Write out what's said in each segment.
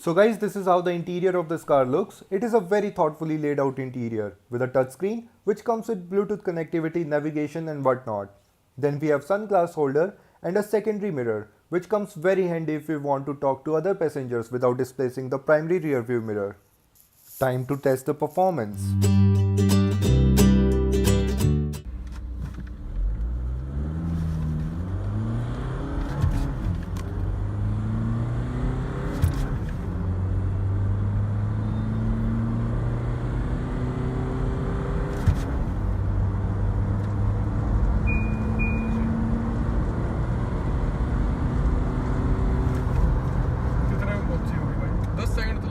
So guys, this is how the interior of this car looks. It is a very thoughtfully laid out interior with a touchscreen which comes with Bluetooth connectivity, navigation and whatnot. Then we have sunglass holder and a secondary mirror which comes very handy if you want to talk to other passengers without displacing the primary rear view mirror. Time to test the performance.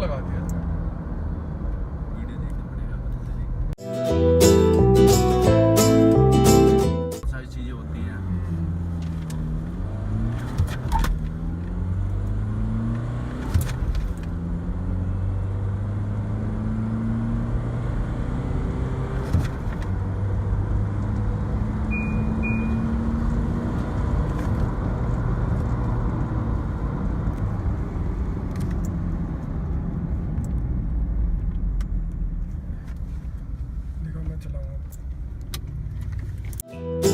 लगा दिया video देखना पड़ेगा सारी चीजें होती हैं चलाऊंगा।